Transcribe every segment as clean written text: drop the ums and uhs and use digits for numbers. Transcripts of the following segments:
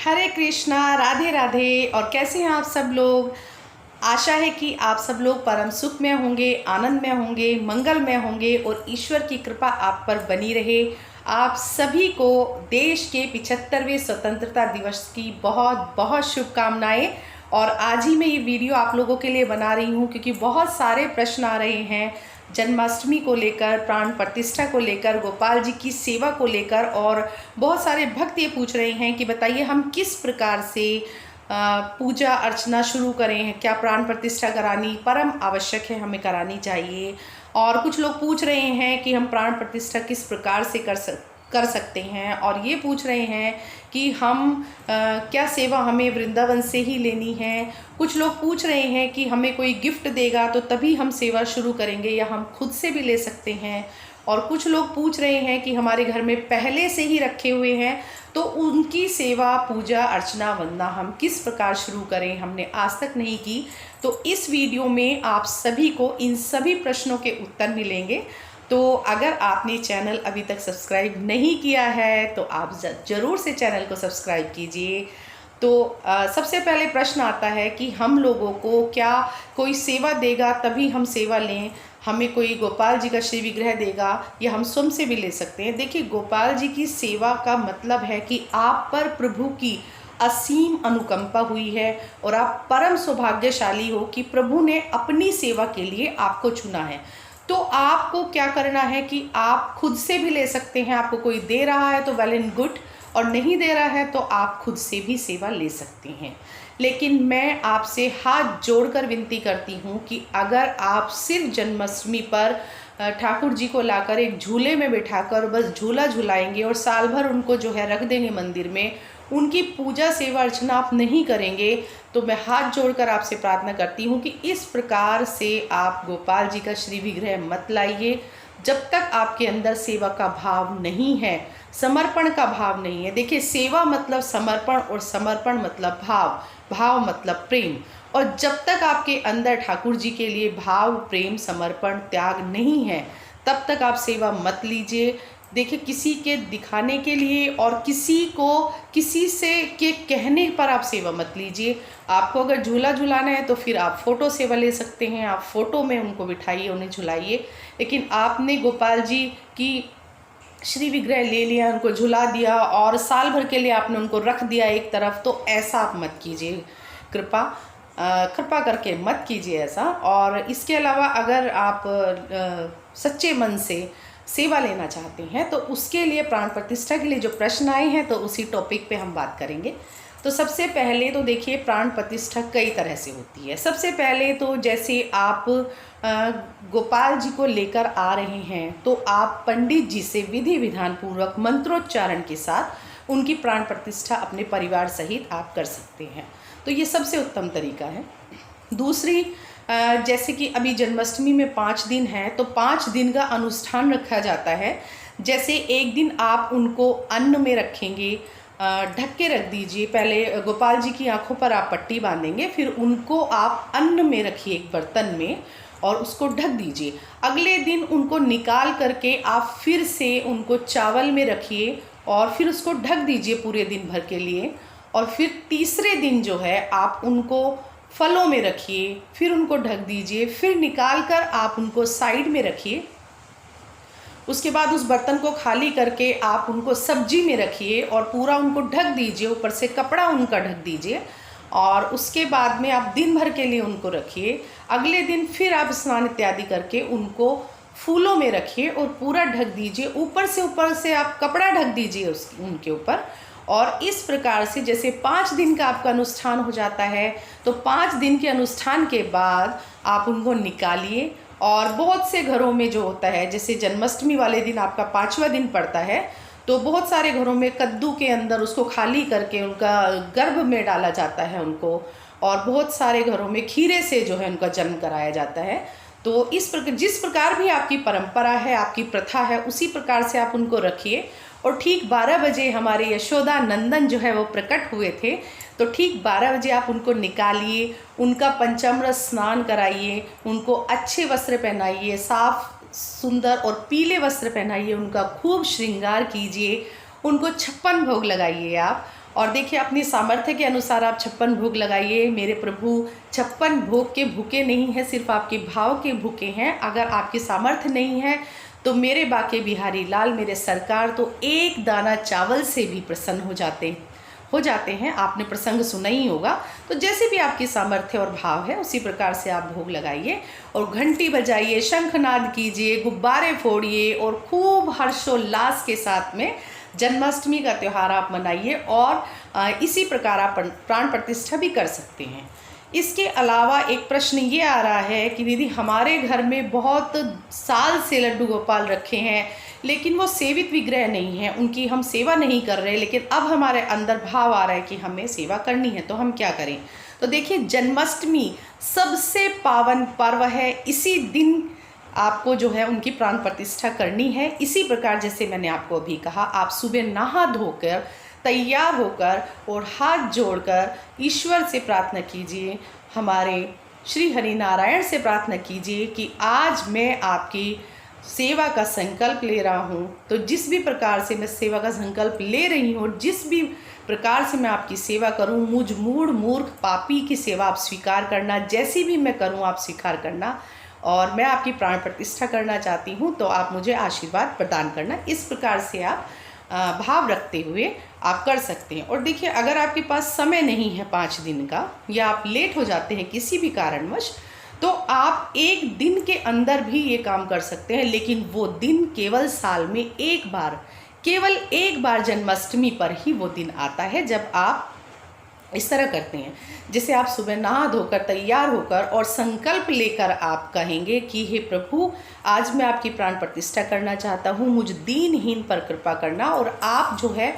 हरे कृष्णा, राधे राधे। और कैसे हैं आप सब लोग। आशा है कि आप सब लोग परम सुख में होंगे, आनंद में होंगे, मंगल में होंगे और ईश्वर की कृपा आप पर बनी रहे। आप सभी को देश के 75वें स्वतंत्रता दिवस की बहुत बहुत शुभकामनाएं। और आज ही मैं ये वीडियो आप लोगों के लिए बना रही हूँ क्योंकि बहुत सारे प्रश्न आ रहे हैं जन्माष्टमी को लेकर, प्राण प्रतिष्ठा को लेकर, गोपाल जी की सेवा को लेकर। और बहुत सारे भक्त ये पूछ रहे हैं कि बताइए हम किस प्रकार से पूजा अर्चना शुरू करें, क्या प्राण प्रतिष्ठा करानी परम आवश्यक है, हमें करानी चाहिए। और कुछ लोग पूछ रहे हैं कि हम प्राण प्रतिष्ठा किस प्रकार से कर सकते हैं। और ये पूछ रहे हैं कि हम क्या सेवा हमें वृंदावन से ही लेनी है। कुछ लोग पूछ रहे हैं कि हमें कोई गिफ्ट देगा तो तभी हम सेवा शुरू करेंगे या हम खुद से भी ले सकते हैं। और कुछ लोग पूछ रहे हैं कि हमारे घर में पहले से ही रखे हुए हैं तो उनकी सेवा, पूजा अर्चना, वंदना हम किस प्रकार शुरू करें, हमने आज तक नहीं की। तो इस वीडियो में आप सभी को इन सभी प्रश्नों के उत्तर मिलेंगे। तो अगर आपने चैनल अभी तक सब्सक्राइब नहीं किया है तो आप ज़रूर से चैनल को सब्सक्राइब कीजिए। तो सबसे पहले प्रश्न आता है कि हम लोगों को क्या कोई सेवा देगा तभी हम सेवा लें, हमें कोई गोपाल जी का श्री विग्रह देगा या हम स्वयं से भी ले सकते हैं। देखिए, गोपाल जी की सेवा का मतलब है कि आप पर प्रभु की असीम अनुकंपा हुई है और आप परम सौभाग्यशाली हो कि प्रभु ने अपनी सेवा के लिए आपको चुना है। तो आपको क्या करना है कि आप खुद से भी ले सकते हैं। आपको कोई दे रहा है तो वेल एंड गुड, और नहीं दे रहा है तो आप खुद से भी सेवा ले सकते हैं। लेकिन मैं आपसे हाथ जोड़कर विनती करती हूँ कि अगर आप सिर्फ जन्माष्टमी पर ठाकुर जी को लाकर एक झूले में बिठाकर बस झूला झुलाएंगे और साल भर उनको जो है रख देंगे मंदिर में, उनकी पूजा सेवा अर्चना आप नहीं करेंगे, तो मैं हाथ जोड़कर आपसे प्रार्थना करती हूँ कि इस प्रकार से आप गोपाल जी का श्री विग्रह मत लाइए जब तक आपके अंदर सेवा का भाव नहीं है, समर्पण का भाव नहीं है। देखिए, सेवा मतलब समर्पण और समर्पण मतलब भाव, भाव मतलब प्रेम। और जब तक आपके अंदर ठाकुर जी के लिए भाव, प्रेम, समर्पण, त्याग नहीं है तब तक आप सेवा मत लीजिए। देखिए, किसी के दिखाने के लिए और किसी से के कहने पर आप सेवा मत लीजिए। आपको अगर झूला झुलाना है तो फिर आप फ़ोटो सेवा ले सकते हैं, आप फ़ोटो में उनको बिठाइए, उन्हें झुलाइए। लेकिन आपने गोपाल जी की श्री विग्रह ले लिया, उनको झुला दिया और साल भर के लिए आपने उनको रख दिया एक तरफ, तो ऐसा आप मत कीजिए। कृपा करके मत कीजिए ऐसा। और इसके अलावा अगर आप सच्चे मन से सेवा लेना चाहते हैं तो उसके लिए प्राण प्रतिष्ठा के लिए जो प्रश्न आए हैं तो उसी टॉपिक पे हम बात करेंगे। तो सबसे पहले तो देखिए, प्राण प्रतिष्ठा कई तरह से होती है। सबसे पहले तो जैसे आप गोपाल जी को लेकर आ रहे हैं तो आप पंडित जी से विधि विधान पूर्वक मंत्रोच्चारण के साथ उनकी प्राण प्रतिष्ठा अपने परिवार सहित आप कर सकते हैं। तो ये सबसे उत्तम तरीका है। दूसरी, जैसे कि अभी जन्माष्टमी में 5 दिन है तो 5 दिन का अनुष्ठान रखा जाता है। जैसे एक दिन आप उनको अन्न में रखेंगे, ढक के रख दीजिए। पहले गोपाल जी की आंखों पर आप पट्टी बांधेंगे, फिर उनको आप अन्न में रखिए एक बर्तन में और उसको ढक दीजिए। अगले दिन उनको निकाल करके आप फिर से उनको चावल में रखिए और फिर उसको ढक दीजिए पूरे दिन भर के लिए। और फिर तीसरे दिन जो है आप उनको फलों में रखिए, फिर उनको ढक दीजिए, फिर निकाल कर आप उनको साइड में रखिए। उसके बाद उस बर्तन को खाली करके आप उनको सब्जी में रखिए और पूरा उनको ढक दीजिए, ऊपर से कपड़ा उनका ढक दीजिए। और उसके बाद में आप दिन भर के लिए उनको रखिए। अगले दिन फिर आप स्नान इत्यादि करके उनको फूलों में रखिए और पूरा ढक दीजिए। ऊपर से आप कपड़ा ढक दीजिए उनके ऊपर। और इस प्रकार से जैसे 5 दिन का आपका अनुष्ठान हो जाता है तो 5 दिन के अनुष्ठान के बाद आप उनको निकालिए। और बहुत से घरों में जो होता है, जैसे जन्माष्टमी वाले दिन आपका 5वां दिन पड़ता है, तो बहुत सारे घरों में कद्दू के अंदर उसको खाली करके उनका गर्भ में डाला जाता है उनको। और बहुत सारे घरों में खीरे से जो है उनका जन्म कराया जाता है। तो इस प्रकार, जिस प्रकार भी आपकी परंपरा है, आपकी प्रथा है, उसी प्रकार से आप उनको रखिए। और ठीक 12 बजे हमारे यशोदा नंदन जो है वो प्रकट हुए थे, तो ठीक 12 बजे आप उनको निकालिए, उनका पंचामृत स्नान कराइए, उनको अच्छे वस्त्र पहनाइए, साफ सुंदर और पीले वस्त्र पहनाइए, उनका खूब श्रृंगार कीजिए, उनको 56 भोग लगाइए आप। और देखिए अपनी सामर्थ्य के अनुसार आप 56 भोग लगाइए। मेरे प्रभु 56 भोग के भूखे नहीं हैं, सिर्फ आपके भाव के भूखे हैं। अगर आपकी सामर्थ्य नहीं है तो मेरे बाके बिहारी लाल, मेरे सरकार तो एक दाना चावल से भी प्रसन्न हो जाते हैं। आपने प्रसंग सुना ही होगा। तो जैसे भी आपकी सामर्थ्य और भाव है उसी प्रकार से आप भोग लगाइए और घंटी बजाइए, शंखनाद कीजिए, गुब्बारे फोड़िए और खूब हर्षोल्लास के साथ में जन्माष्टमी का त्यौहार आप मनाइए। और इसी प्रकार आप प्राण प्रतिष्ठा भी कर सकते हैं। इसके अलावा एक प्रश्न ये आ रहा है कि दीदी हमारे घर में बहुत साल से लड्डू गोपाल रखे हैं लेकिन वो सेवित विग्रह नहीं है, उनकी हम सेवा नहीं कर रहे, लेकिन अब हमारे अंदर भाव आ रहा है कि हमें सेवा करनी है, तो हम क्या करें। तो देखिए जन्माष्टमी सबसे पावन पर्व है। इसी दिन आपको जो है उनकी प्राण प्रतिष्ठा करनी है। इसी प्रकार जैसे मैंने आपको अभी कहा, आप सुबह नहा धोकर तैयार होकर और हाथ जोड़कर ईश्वर से प्रार्थना कीजिए, हमारे श्री हरि नारायण से प्रार्थना कीजिए कि आज मैं आपकी सेवा का संकल्प ले रहा हूँ। तो जिस भी प्रकार से मैं सेवा का संकल्प ले रही हूँ, जिस भी प्रकार से मैं आपकी सेवा करूँ, मुझ मूर्ख पापी की सेवा आप स्वीकार करना, जैसी भी मैं करूँ आप स्वीकार करना, और मैं आपकी प्राण प्रतिष्ठा करना चाहती हूँ, तो आप मुझे आशीर्वाद प्रदान करना। इस प्रकार से आप भाव रखते हुए आप कर सकते हैं। और देखिए अगर आपके पास समय नहीं है 5 दिन का, या आप लेट हो जाते हैं किसी भी कारणवश, तो आप एक दिन के अंदर भी ये काम कर सकते हैं। लेकिन वो दिन केवल साल में केवल एक बार जन्माष्टमी पर ही वो दिन आता है जब आप इस तरह करते हैं। जैसे आप सुबह नहा धोकर तैयार होकर और संकल्प लेकर आप कहेंगे कि हे प्रभु, आज मैं आपकी प्राण प्रतिष्ठा करना चाहता हूँ, मुझ दीनहीन पर कृपा करना, और आप जो है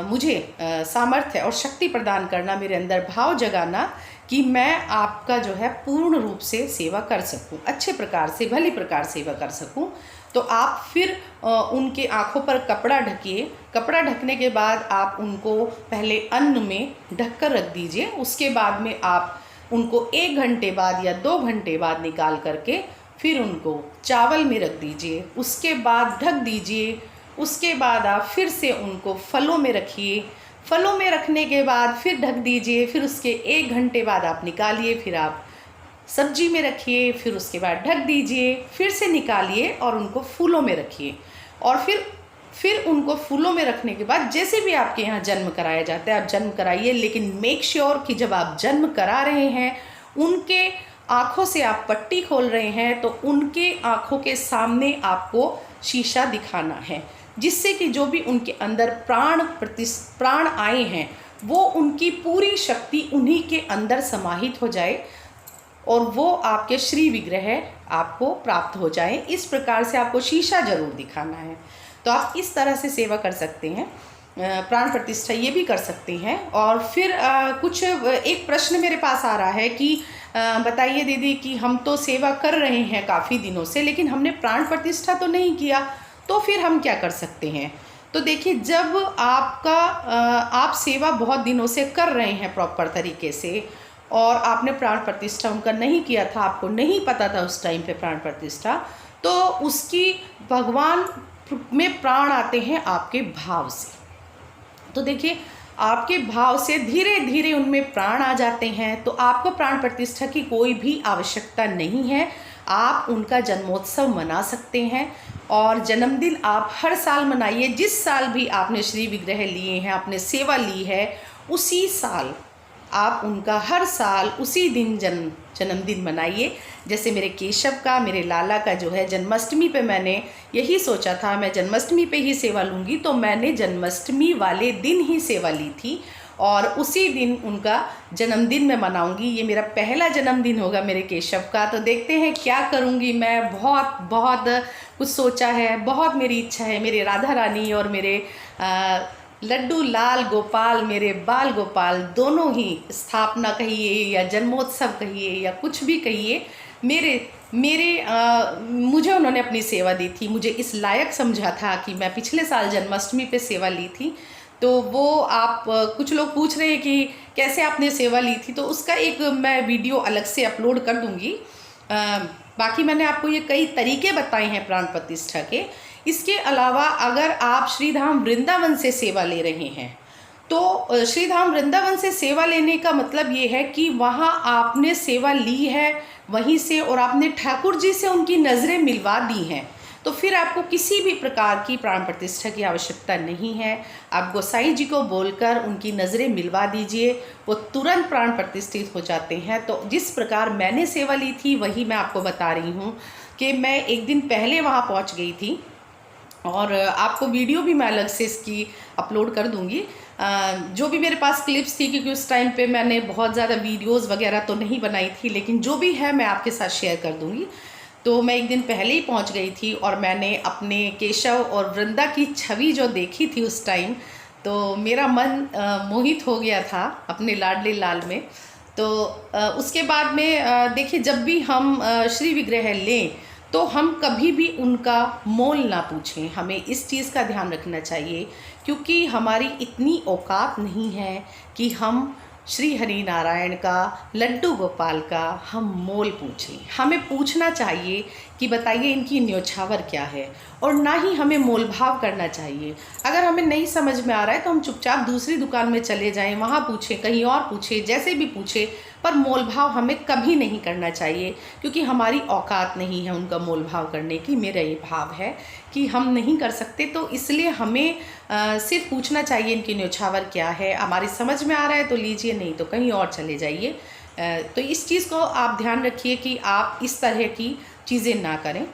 मुझे सामर्थ्य और शक्ति प्रदान करना, मेरे अंदर भाव जगाना कि मैं आपका जो है पूर्ण रूप से सेवा कर सकूं, अच्छे प्रकार से भली प्रकार सेवा कर सकूं। तो आप फिर उनके आँखों पर कपड़ा ढकिए। कपड़ा ढकने के बाद आप उनको पहले अन्न में ढककर रख दीजिए। उसके बाद में आप उनको 1 घंटे बाद या 2 घंटे बाद निकाल करके फिर उनको चावल में रख दीजिए। उसके बाद ढक दीजिए। उसके बाद आप फिर से उनको फलों में रखिए। फलों में रखने के बाद फिर ढक दीजिए। फिर उसके 1 घंटे बाद आप निकालिए, फिर आप सब्जी में रखिए। फिर उसके बाद ढक दीजिए, फिर से निकालिए और उनको फूलों में रखिए। और फिर उनको फूलों में रखने के बाद जैसे भी आपके यहाँ जन्म कराया जाता है आप जन्म कराइए, लेकिन मेक श्योर कि जब आप जन्म करा रहे हैं उनके आँखों से आप पट्टी खोल रहे हैं तो उनके आँखों के सामने आपको शीशा दिखाना है, जिससे कि जो भी उनके अंदर प्राण आए हैं वो उनकी पूरी शक्ति उन्हीं के अंदर समाहित हो जाए और वो आपके श्री विग्रह आपको प्राप्त हो जाए। इस प्रकार से आपको शीशा जरूर दिखाना है। तो आप इस तरह से सेवा कर सकते हैं, प्राण प्रतिष्ठा ये भी कर सकते हैं। और फिर एक प्रश्न मेरे पास आ रहा है कि बताइए दीदी कि हम तो सेवा कर रहे हैं काफ़ी दिनों से, लेकिन हमने प्राण प्रतिष्ठा तो नहीं किया, तो फिर हम क्या कर सकते हैं। तो देखिए जब आप सेवा बहुत दिनों से कर रहे हैं प्रॉपर तरीके से और आपने प्राण प्रतिष्ठा उनका नहीं किया था, आपको नहीं पता था उस टाइम पे प्राण प्रतिष्ठा, तो उसकी भगवान में प्राण आते हैं आपके भाव से। तो देखिए आपके भाव से धीरे धीरे उनमें प्राण आ जाते हैं। तो आपको प्राण प्रतिष्ठा की कोई भी आवश्यकता नहीं है। आप उनका जन्मोत्सव मना सकते हैं और जन्मदिन आप हर साल मनाइए। जिस साल भी आपने श्री विग्रह लिए हैं, आपने सेवा ली है, उसी साल आप उनका हर साल उसी दिन जन्मदिन मनाइए। जैसे मेरे केशव का, मेरे लाला का जो है जन्माष्टमी पे मैंने यही सोचा था मैं जन्माष्टमी पे ही सेवा लूँगी, तो मैंने जन्माष्टमी वाले दिन ही सेवा ली थी और उसी दिन उनका जन्मदिन मैं मनाऊंगी। ये मेरा पहला जन्मदिन होगा मेरे केशव का। तो देखते हैं क्या करूँगी मैं। बहुत कुछ सोचा है, बहुत मेरी इच्छा है। मेरे राधा रानी और मेरे लड्डू लाल गोपाल, मेरे बाल गोपाल, दोनों ही स्थापना कहिए या जन्मोत्सव कहिए या कुछ भी कहिए, मुझे उन्होंने अपनी सेवा दी थी। मुझे इस लायक समझा था कि मैं पिछले साल जन्माष्टमी पे सेवा ली थी। तो वो आप कुछ लोग पूछ रहे हैं कि कैसे आपने सेवा ली थी, तो उसका एक मैं वीडियो अलग से अपलोड कर दूँगी। बाकी मैंने आपको ये कई तरीके बताए हैं प्राण प्रतिष्ठा के। इसके अलावा अगर आप श्रीधाम वृंदावन से सेवा ले रहे हैं तो श्री धाम वृंदावन से सेवा लेने का मतलब ये है कि वहाँ आपने सेवा ली है वहीं से, और आपने ठाकुर जी से उनकी नज़रें मिलवा दी हैं, तो फिर आपको किसी भी प्रकार की प्राण प्रतिष्ठा की आवश्यकता नहीं है। आप गोसाई जी को बोलकर उनकी नज़रें मिलवा दीजिए, वो तुरंत प्राण प्रतिष्ठित हो जाते हैं। तो जिस प्रकार मैंने सेवा ली थी वही मैं आपको बता रही हूँ कि मैं एक दिन पहले वहाँ पहुँच गई थी, और आपको वीडियो भी मैं अलग से इसकी अपलोड कर दूँगी, जो भी मेरे पास क्लिप्स थी, क्योंकि उस टाइम पे मैंने बहुत ज़्यादा वीडियोस वगैरह तो नहीं बनाई थी, लेकिन जो भी है मैं आपके साथ शेयर कर दूँगी। तो मैं एक दिन पहले ही पहुंच गई थी, और मैंने अपने केशव और वृंदा की छवि जो देखी थी उस टाइम, तो मेरा मन मोहित हो गया था अपने लाडले लाल में। तो उसके बाद में देखिए, जब भी हम श्री विग्रह लें तो हम कभी भी उनका मोल ना पूछें, हमें इस चीज़ का ध्यान रखना चाहिए, क्योंकि हमारी इतनी औकात नहीं है कि हम श्री हरि नारायण का, लड्डू गोपाल का हम मोल पूछें। हमें पूछना चाहिए कि बताइए इनकी न्योछावर क्या है, और ना ही हमें मोल भाव करना चाहिए। अगर हमें नहीं समझ में आ रहा है तो हम चुपचाप दूसरी दुकान में चले जाएं, वहाँ पूछें, कहीं और पूछें, जैसे भी पूछें, पर मोल भाव हमें कभी नहीं करना चाहिए, क्योंकि हमारी औकात नहीं है उनका मोल भाव करने की। मेरा ये भाव है कि हम नहीं कर सकते, तो इसलिए हमें सिर्फ पूछना चाहिए इनकी न्योछावर क्या है। हमारी समझ में आ रहा है तो लीजिए, नहीं तो कहीं और चले जाइए। तो इस चीज़ को आप ध्यान रखिए कि आप इस तरह की चीज़ें ना करें।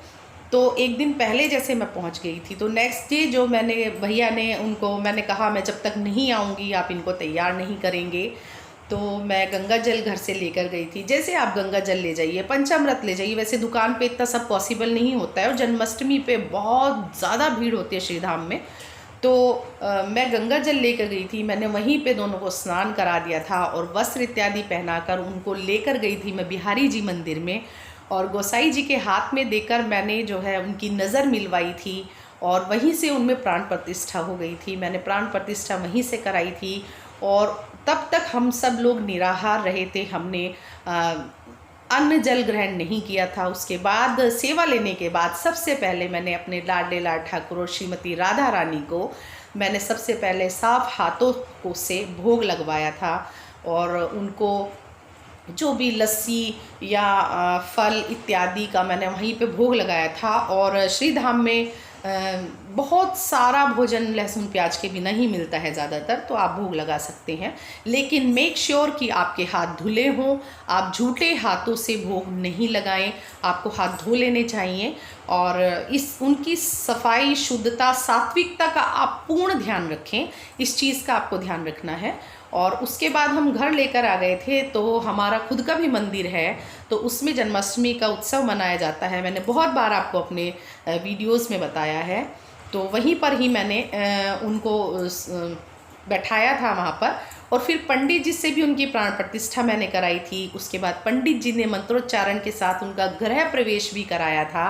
तो एक दिन पहले जैसे मैं पहुंच गई थी, तो नेक्स्ट डे जो मैंने भैया ने उनको मैंने कहा मैं जब तक नहीं आऊँगी आप इनको तैयार नहीं करेंगे, तो मैं गंगा जल घर से लेकर गई थी। जैसे आप गंगा जल ले जाइए, पंचामृत ले जाइए, वैसे दुकान पे इतना सब पॉसिबल नहीं होता है, और जन्माष्टमी पे बहुत ज़्यादा भीड़ होती है श्री धाम में। तो मैं गंगा जल लेकर गई थी, मैंने वहीं पे दोनों को स्नान करा दिया था, और वस्त्र इत्यादि पहनाकर उनको लेकर गई थी मैं बिहारी जी मंदिर में, और गोसाई जी के हाथ में देकर मैंने जो है उनकी नज़र मिलवाई थी, और वहीं से उनमें प्राण प्रतिष्ठा हो गई थी। मैंने प्राण प्रतिष्ठा वहीं से कराई थी, और तब तक हम सब लोग निराहार रहे थे, हमने अन्न जल ग्रहण नहीं किया था। उसके बाद सेवा लेने के बाद सबसे पहले मैंने अपने लाडले लाड ठाकुर और श्रीमती राधा रानी को मैंने सबसे पहले साफ हाथों को से भोग लगवाया था, और उनको जो भी लस्सी या फल इत्यादि का मैंने वहीं पे भोग लगाया था। और श्री धाम में बहुत सारा भोजन लहसुन प्याज के बिना ही मिलता है ज़्यादातर, तो आप भोग लगा सकते हैं, लेकिन मेक श्योर कि आपके हाथ धुले हों। आप झूठे हाथों से भोग नहीं लगाएं, आपको हाथ धो लेने चाहिए, और इस उनकी सफाई, शुद्धता, सात्विकता का आप पूर्ण ध्यान रखें। इस चीज़ का आपको ध्यान रखना है। और उसके बाद हम घर लेकर आ गए थे, तो हमारा खुद का भी मंदिर है, तो उसमें जन्माष्टमी का उत्सव मनाया जाता है। मैंने बहुत बार आपको अपने वीडियोस में बताया है। तो वहीं पर ही मैंने उनको बैठाया था वहाँ पर, और फिर पंडित जी से भी उनकी प्राण प्रतिष्ठा मैंने कराई थी। उसके बाद पंडित जी ने मंत्रोच्चारण के साथ उनका गृह प्रवेश भी कराया था।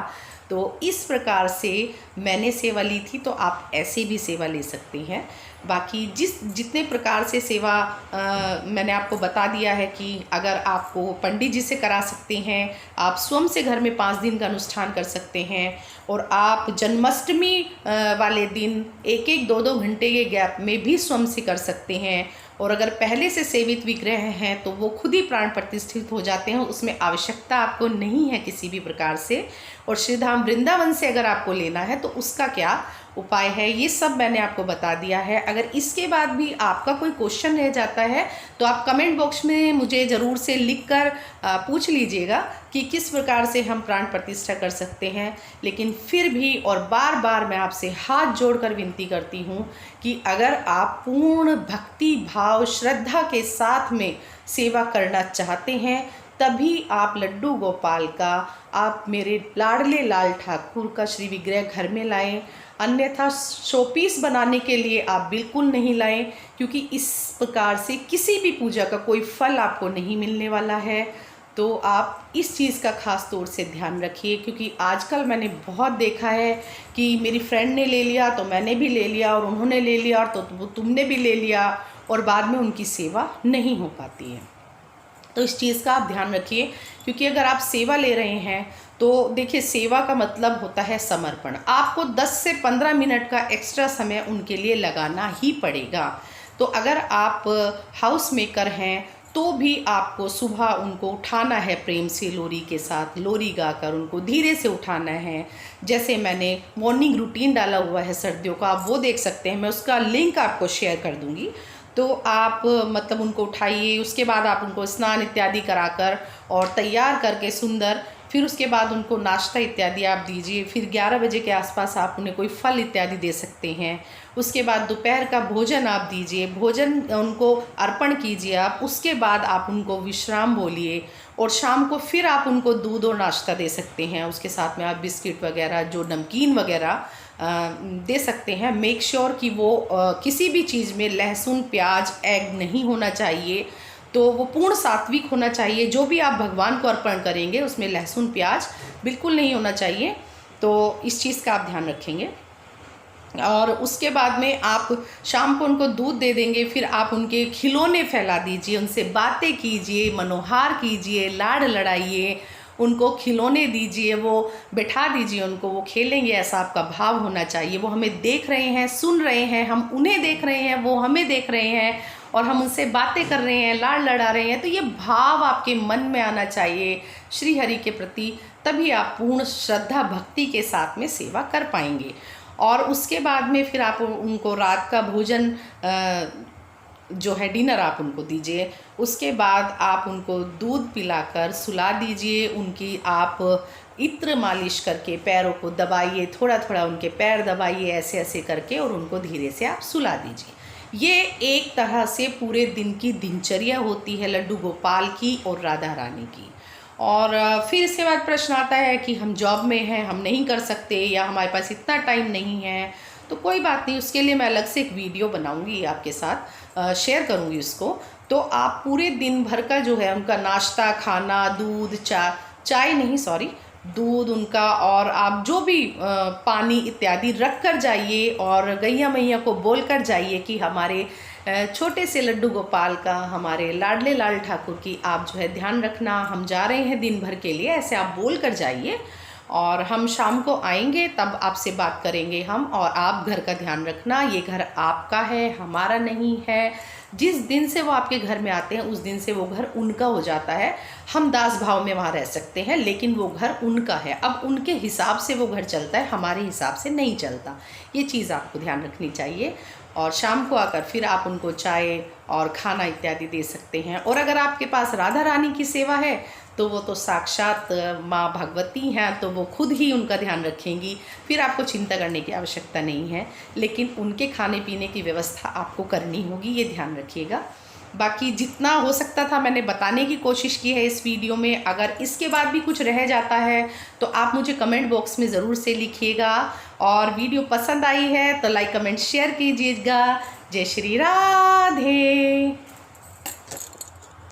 तो इस प्रकार से मैंने सेवा ली थी, तो आप ऐसे भी सेवा ले सकते हैं। बाकी जितने प्रकार से सेवा मैंने आपको बता दिया है कि अगर आपको पंडित जी से करा सकते हैं, आप स्वयं से घर में 5 दिन का अनुष्ठान कर सकते हैं, और आप जन्माष्टमी वाले दिन 1-1, 2-2 घंटे के गैप में भी स्वयं से कर सकते हैं। और अगर पहले से सेवित विग्रह हैं तो वो खुद ही प्राण प्रतिष्ठित हो जाते हैं, उसमें आवश्यकता आपको नहीं है किसी भी प्रकार से। और श्री धाम वृंदावन से अगर आपको लेना है तो उसका क्या उपाय है, ये सब मैंने आपको बता दिया है। अगर इसके बाद भी आपका कोई क्वेश्चन रह जाता है तो आप कमेंट बॉक्स में मुझे ज़रूर से लिखकर पूछ लीजिएगा कि किस प्रकार से हम प्राण प्रतिष्ठा कर सकते हैं। लेकिन फिर भी और बार बार मैं आपसे हाथ जोड़कर विनती करती हूँ कि अगर आप पूर्ण भक्ति भाव श्रद्धा के साथ में सेवा करना चाहते हैं, तभी आप लड्डू गोपाल का, आप मेरे लाडले लाल ठाकुर का श्री विग्रह घर में लाएं। अन्यथा शोपीस बनाने के लिए आप बिल्कुल नहीं लाएं, क्योंकि इस प्रकार से किसी भी पूजा का कोई फल आपको नहीं मिलने वाला है। तो आप इस चीज़ का ख़ास तौर से ध्यान रखिए, क्योंकि आजकल मैंने बहुत देखा है कि मेरी फ्रेंड ने ले लिया तो मैंने भी ले लिया, और उन्होंने ले लिया और तो तुमने भी ले लिया, और बाद में उनकी सेवा नहीं हो पाती है। तो इस चीज़ का आप ध्यान रखिए, क्योंकि अगर आप सेवा ले रहे हैं तो देखिए, सेवा का मतलब होता है समर्पण। आपको 10 से 15 मिनट का एक्स्ट्रा समय उनके लिए लगाना ही पड़ेगा। तो अगर आप हाउस मेकर हैं तो भी आपको सुबह उनको उठाना है, प्रेम से लोरी के साथ लोरी गाकर उनको धीरे से उठाना है। जैसे मैंने मॉर्निंग रूटीन डाला हुआ है सर्दियों का, आप वो देख सकते हैं, मैं उसका लिंक आपको शेयर कर दूंगी। तो आप मतलब उनको उठाइए, उसके बाद आप उनको स्नान इत्यादि कराकर और तैयार करके सुंदर, फिर उसके बाद उनको नाश्ता इत्यादि आप दीजिए। फिर 11 बजे के आसपास आप उन्हें कोई फल इत्यादि दे सकते हैं। उसके बाद दोपहर का भोजन आप दीजिए, भोजन उनको अर्पण कीजिए आप। उसके बाद आप उनको विश्राम बोलिए और शाम को फिर आप उनको दूध और नाश्ता दे सकते हैं। उसके साथ में आप बिस्किट वगैरह, जो नमकीन वगैरह दे सकते हैं। मेक श्योर कि वो किसी भी चीज़ में लहसुन, प्याज, एग नहीं होना चाहिए। तो वो पूर्ण सात्विक होना चाहिए। जो भी आप भगवान को अर्पण करेंगे उसमें लहसुन, प्याज बिल्कुल नहीं होना चाहिए। तो इस चीज़ का आप ध्यान रखेंगे। और उसके बाद में आप शाम को उनको दूध दे देंगे, फिर आप उनके खिलौने फैला दीजिए, उनसे बातें कीजिए, मनोहार कीजिए, लाड़ लड़ाइए, उनको खिलौने दीजिए, वो बैठा दीजिए उनको, वो खेलेंगे, ऐसा आपका भाव होना चाहिए। वो हमें देख रहे हैं, सुन रहे हैं, हम उन्हें देख रहे हैं, वो हमें देख रहे हैं और हम उनसे बातें कर रहे हैं, लाड़ लड़ा रहे हैं। तो ये भाव आपके मन में आना चाहिए श्री हरि के प्रति, तभी आप पूर्ण श्रद्धा भक्ति के साथ में सेवा कर पाएंगे। और उसके बाद में फिर आप उनको रात का भोजन जो है डिनर आप उनको दीजिए। उसके बाद आप उनको दूध पिलाकर सुला दीजिए। उनकी आप इत्र मालिश करके पैरों को दबाइए, थोड़ा थोड़ा उनके पैर दबाइए, ऐसे ऐसे करके, और उनको धीरे से आप सुला दीजिए। ये एक तरह से पूरे दिन की दिनचर्या होती है लड्डू गोपाल की और राधा रानी की। और फिर इसके बाद प्रश्न आता है कि हम जॉब में हैं, हम नहीं कर सकते, या हमारे पास इतना टाइम नहीं है। तो कोई बात नहीं, उसके लिए मैं अलग से एक वीडियो बनाऊंगी, आपके साथ शेयर करूंगी उसको। तो आप पूरे दिन भर का जो है उनका नाश्ता, खाना, दूध, चाय नहीं, सॉरी, दूध उनका, और आप जो भी पानी इत्यादि रख कर जाइए और गैया मैया को बोल कर जाइए कि हमारे छोटे से लड्डू गोपाल का, हमारे लाडले लाल ठाकुर की आप जो है ध्यान रखना, हम जा रहे हैं दिन भर के लिए, ऐसे आप बोल कर जाइए। और हम शाम को आएंगे तब आपसे बात करेंगे हम, और आप घर का ध्यान रखना, ये घर आपका है, हमारा नहीं है। जिस दिन से वो आपके घर में आते हैं उस दिन से वो घर उनका हो जाता है। हम दास भाव में वहाँ रह सकते हैं, लेकिन वो घर उनका है। अब उनके हिसाब से वो घर चलता है, हमारे हिसाब से नहीं चलता। ये चीज़ आपको ध्यान रखनी चाहिए। और शाम को आकर फिर आप उनको चाय और खाना इत्यादि दे सकते हैं। और अगर आपके पास राधा रानी की सेवा है तो वो तो साक्षात माँ भगवती हैं, तो वो खुद ही उनका ध्यान रखेंगी, फिर आपको चिंता करने की आवश्यकता नहीं है। लेकिन उनके खाने पीने की व्यवस्था आपको करनी होगी, ये ध्यान रखिएगा। बाकी जितना हो सकता था मैंने बताने की कोशिश की है इस वीडियो में। अगर इसके बाद भी कुछ रह जाता है तो आप मुझे कमेंट बॉक्स में ज़रूर से लिखिएगा। और वीडियो पसंद आई है तो लाइक, कमेंट, शेयर कीजिएगा। जय श्री राधे।